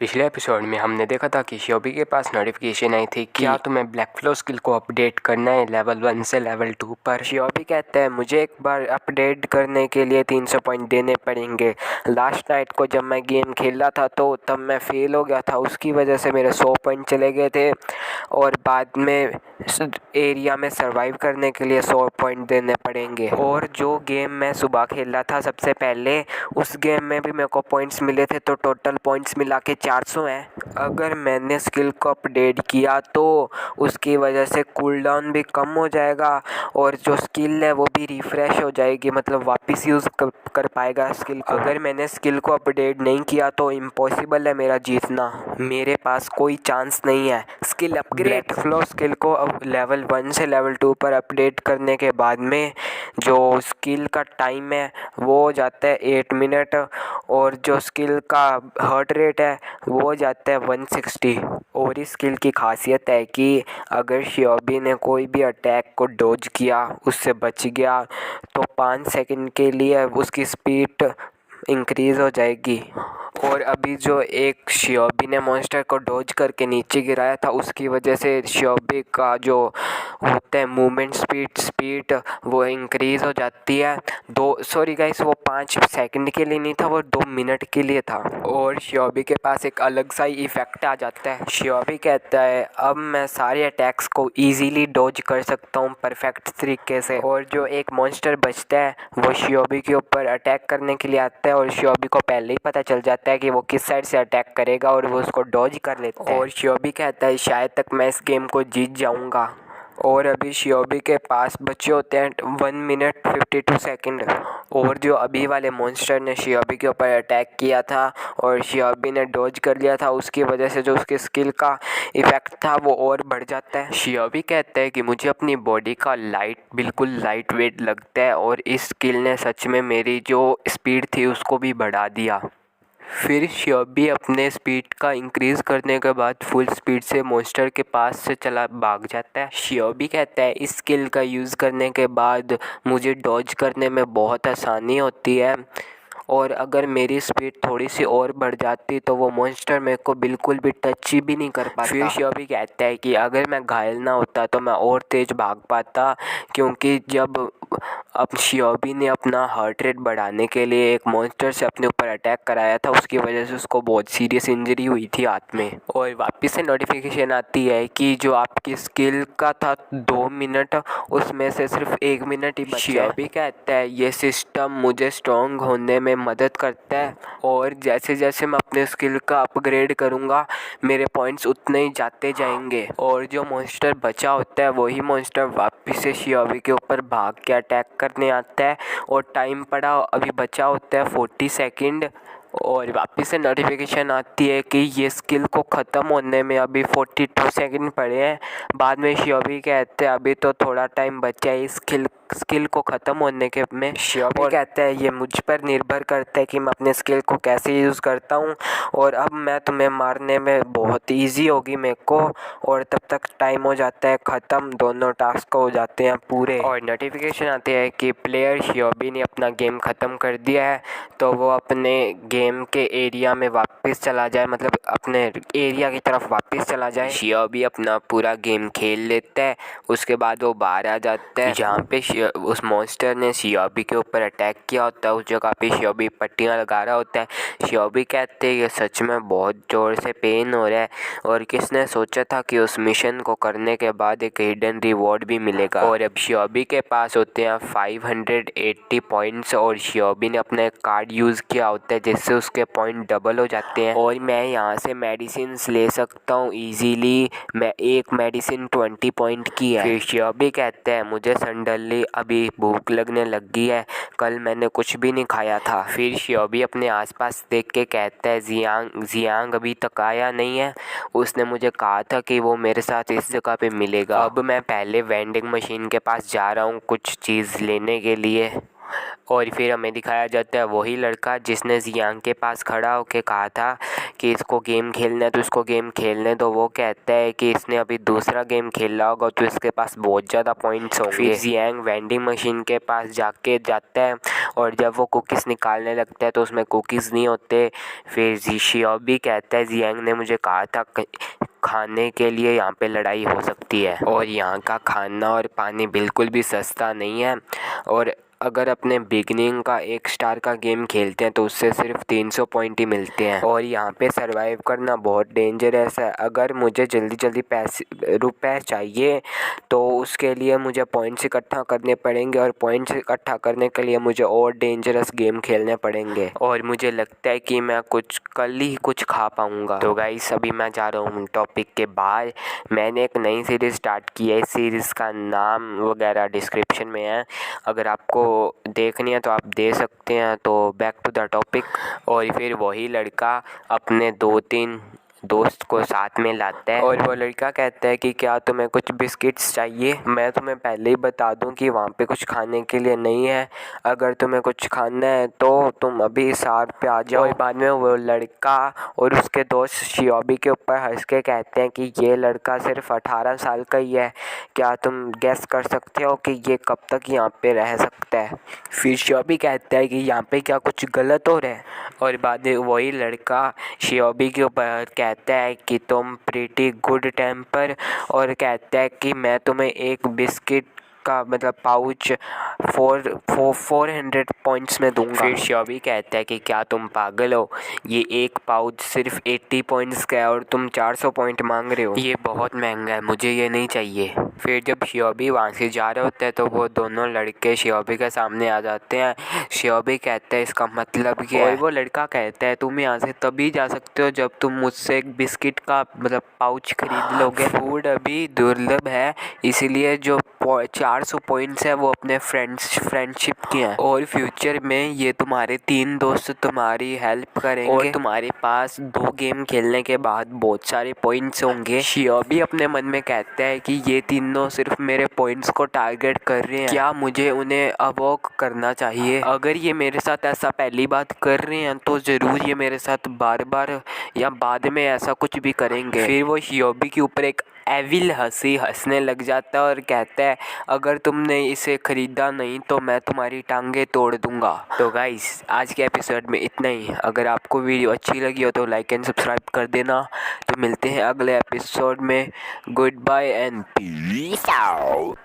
पिछले एपिसोड में हमने देखा था कि शियोबी के पास नोटिफिकेशन आई थी कि क्या तुम्हें ब्लैक फ्लो स्किल को अपडेट करना है लेवल 1 से लेवल 2 पर। शियोबी कहता है मुझे एक बार अपडेट करने के लिए 300 पॉइंट देने पड़ेंगे। लास्ट नाइट को जब मैं गेम खेला था तो तब मैं फेल हो गया था, उसकी वजह से मेरे 100 पॉइंट चले गए थे और बाद में एरिया में सर्वाइव करने के लिए 100 पॉइंट देने पड़ेंगे। और जो गेम मैं सुबह खेला था सबसे पहले, उस गेम में भी मेरे को पॉइंट्स मिले थे, तो टोटल पॉइंट्स मिला के 400 हैं। अगर मैंने स्किल को अपडेट किया तो उसकी वजह से कूलडाउन भी कम हो जाएगा और जो स्किल है वो भी रिफ़्रेश हो जाएगी, मतलब वापस यूज़ कर पाएगा स्किल को। अगर मैंने स्किल को अपडेट नहीं किया तो इम्पॉसिबल है मेरा जीतना, मेरे पास कोई चांस नहीं है। स्किल अपग्रेड फ्लो स्किल को अब लेवल 1 से लेवल 2 पर अपडेट करने के बाद में जो स्किल का टाइम है वो हो जाता है 8 मिनट और जो स्किल का हार्ट रेट है वो हो जाता है 160। और इस स्किल की खासियत है कि अगर शियोबी ने कोई भी अटैक को डॉज किया, उससे बच गया, तो 5 सेकंड के लिए उसकी स्पीड इंक्रीज़ हो जाएगी। और अभी जो एक शियोबी ने मॉन्स्टर को डॉज करके नीचे गिराया था, उसकी वजह से शियोबी का जो होता है मूवमेंट स्पीड वो इंक्रीज़ हो जाती है। सॉरी गाइस, वो 5 सेकंड के लिए नहीं था, वो 2 मिनट के लिए था। और शियोबी के पास एक अलग सा ही इफ़ेक्ट आ जाता है। शियोबी कहता है अब मैं सारे अटैक्स को ईजीली डॉज कर सकता हूँ परफेक्ट तरीके से। और जो एक मॉन्स्टर बचता है वो शियोबी के ऊपर अटैक करने के लिए आता है और शियोबी को पहले ही पता चल जाता है कि वो किस साइड से अटैक करेगा और वो उसको डॉज कर लेता है। और शियोबी कहता है शायद तक मैं इस गेम को जीत जाऊंगा। और अभी शियोबी के पास बचे होते हैं 1 मिनट 52 सेकंड। और जो अभी वाले मॉन्स्टर ने शियोबी के ऊपर अटैक किया था और शियोबी ने डॉज कर लिया था, उसकी वजह से जो उसकी स्किल का इफ़ेक्ट था वो और बढ़ जाता है। शियोबी कहता है कि मुझे अपनी बॉडी का बिल्कुल लाइट वेट लगता है और इस स्किल ने सच में मेरी जो स्पीड थी उसको भी बढ़ा दिया। फिर शियोबी अपने स्पीड का इंक्रीज़ करने के बाद फुल स्पीड से मॉन्स्टर के पास से चला भाग जाता है। शियोबी कहता है इस स्किल का यूज़ करने के बाद मुझे डॉज करने में बहुत आसानी होती है और अगर मेरी स्पीड थोड़ी सी और बढ़ जाती तो वो मॉन्स्टर मेरे को बिल्कुल भी टच ही भी नहीं कर पाता। फिर शियोबी कहता है कि अगर मैं घायल ना होता तो मैं और तेज़ भाग पाता, क्योंकि जब अब शियोबी ने अपना हार्ट रेट बढ़ाने के लिए एक मॉन्स्टर से अपने ऊपर अटैक कराया था, उसकी वजह से उसको बहुत सीरियस इंजरी हुई थी हाथ में। और वापस से नोटिफिकेशन आती है कि जो आपकी स्किल का था 2 मिनट, उसमें से सिर्फ 1 मिनट ही बचा है। शियोबी कहता है ये सिस्टम मुझे स्ट्रॉन्ग होने में मदद करता है और जैसे जैसे मैं अपने स्किल का अपग्रेड करूँगा मेरे पॉइंट्स उतने ही जाते जाएंगे। और जो मॉन्स्टर बचा होता है वही मॉन्स्टर वापस से शियोबी के ऊपर भाग के अटैक करने आता है और टाइम पड़ा अभी बचा होता है 40 सेकंड। और वापस से नोटिफिकेशन आती है कि ये स्किल को ख़त्म होने में अभी 42 सेकंड पड़े हैं। बाद में शियोबी कहते हैं अभी तो थोड़ा टाइम बचा है इस स्किल को ख़त्म होने के में। शियोबी कहता है ये मुझ पर निर्भर करता है कि मैं अपने स्किल को कैसे यूज़ करता हूँ और अब मैं तुम्हें मारने में बहुत ईजी होगी मेरे को। और तब तक टाइम हो जाता है ख़त्म, दोनों टास्क हो जाते हैं पूरे। और नोटिफिकेशन आती है कि प्लेयर शियोबी ने अपना गेम ख़त्म कर दिया है, तो वो अपने गेम के एरिया में वापस चला जाए, मतलब अपने एरिया की तरफ वापस चला जाए। शियोबी अपना पूरा गेम खेल लेता है, उसके बाद वो बाहर आ जाता है जहाँ पे उस मॉन्स्टर ने शियोबी के ऊपर अटैक किया होता है। उस जगह पे शियोबी पट्टियाँ लगा रहा होता है। शियोबी कहते हैं ये सच में बहुत ज़ोर से पेन हो रहा है और किसने सोचा था कि उस मिशन को करने के बाद एक हिडन रिवॉर्ड भी मिलेगा। और अब शियोबी के पास होते हैं 580 पॉइंट्स और शियोबी ने अपना एक कार्ड यूज़ किया होता है जिससे उसके पॉइंट डबल हो जाते हैं और मैं यहाँ से मेडिसिन ले सकता हूँ ईजीली। मैं एक मेडिसिन 20 पॉइंट की है। फिर शियोबी कहते हैं मुझे सडनली अभी भूख लगने लगी है, कल मैंने कुछ भी नहीं खाया था। फिर शियोबी अपने आसपास देख के कहता है जियांग अभी तक आया नहीं है, उसने मुझे कहा था कि वो मेरे साथ इस जगह पे मिलेगा। अब मैं पहले वेंडिंग मशीन के पास जा रहा हूँ कुछ चीज़ लेने के लिए। और फिर हमें दिखाया जाता है वही लड़का जिसने जियांग के पास खड़ा होकर कहा था कि इसको गेम खेलना है तो इसको गेम खेलने दो। वो कहता है कि इसने अभी दूसरा गेम खेला होगा तो इसके पास बहुत ज़्यादा पॉइंट्स होंगे। फिर जियांग वेंडिंग मशीन के पास जाता है और जब वो कुकीज़ निकालने लगता है तो उसमें कुकीज़ नहीं होते। फिर शियोबी कहता है जियांग ने मुझे कहा था खाने के लिए यहाँ पे लड़ाई हो सकती है और यहाँ का खाना और पानी बिल्कुल भी सस्ता नहीं है। और अगर अपने बिगनिंग का 1 स्टार का गेम खेलते हैं तो उससे सिर्फ 300 पॉइंट ही मिलते हैं और यहाँ पे सरवाइव करना बहुत डेंजरस है। अगर मुझे जल्दी जल्दी रुपए चाहिए तो उसके लिए मुझे पॉइंट्स इकट्ठा करने पड़ेंगे और पॉइंट्स इकट्ठा करने के लिए मुझे और डेंजरस गेम खेलने पड़ेंगे और मुझे लगता है कि मैं कल ही कुछ खा पाऊँगा। तो गाइस अभी मैं जा रहा हूँ टॉपिक के बाहर। मैंने एक नई सीरीज़ स्टार्ट की है। इस सीरीज़ का नाम वगैरह डिस्क्रिप्शन में है, अगर आपको देखनी है तो आप दे सकते हैं। तो बैक टू द टॉपिक। और फिर वही लड़का अपने 2-3 दोस्त को साथ में लाता है और वो लड़का कहता है कि क्या तुम्हें कुछ बिस्किट्स चाहिए। मैं तुम्हें पहले ही बता दूं कि वहाँ पे कुछ खाने के लिए नहीं है, अगर तुम्हें कुछ खाना है तो तुम अभी इस आर पे आ जाओ। और बाद में वो लड़का और उसके दोस्त शियोबी के ऊपर हंस के कहते हैं कि ये लड़का सिर्फ 18 साल का ही है, क्या तुम गेस कर सकते हो कि ये कब तक यहाँ पे रह सकता है। फिर शियोबी कहता है कि यहाँ पे क्या कुछ गलत हो रहा है और बाद में वही लड़का शियोबी के ऊपर कहता है कि तुम प्रीटी गुड टेम्पर और कहता है कि मैं तुम्हें एक बिस्किट का मतलब पाउच 400 पॉइंट्स में दूंगा। फिर शियोबी कहता है कि क्या तुम पागल हो, ये एक पाउच सिर्फ 80 पॉइंट्स का है और तुम 400 पॉइंट मांग रहे हो, ये बहुत महंगा है, मुझे ये नहीं चाहिए। फिर जब शियोबी वहाँ से जा रहे होते हैं तो वो दोनों लड़के शियोबी के सामने आ जाते हैं। शियोबी कहता है इसका मतलब क्या है। वो लड़का कहता है तुम यहाँ से तभी जा सकते हो जब तुम मुझसे एक बिस्किट का मतलब पाउच खरीद लोगे। फूड अभी दुर्लभ है, इसीलिए जो 400 पॉइंट्स है वो अपने फ्रेंडशिप के हैं और फ्यूचर में ये तुम्हारे 3 दोस्त तुम्हारी हेल्प करेंगे और तुम्हारे पास 2 गेम खेलने के बाद बहुत सारे पॉइंट्स होंगे। शियोबी अपने मन में कहता है कि ये तीनों सिर्फ मेरे पॉइंट्स को टारगेट कर रहे हैं, क्या मुझे उन्हें अवॉक करना चाहिए। अगर ये मेरे साथ ऐसा पहली बात कर रहे हैं तो ज़रूर ये मेरे साथ बार बार या बाद में ऐसा कुछ भी करेंगे। फिर वो शियोबी के ऊपर एक एविल हंसी हंसने लग जाता है और कहता है अगर तुमने इसे ख़रीदा नहीं तो मैं तुम्हारी टांगें तोड़ दूंगा। तो गाइस आज के एपिसोड में इतना ही। अगर आपको वीडियो अच्छी लगी हो तो लाइक एंड सब्सक्राइब कर देना। तो मिलते हैं अगले एपिसोड में। Goodbye and peace out.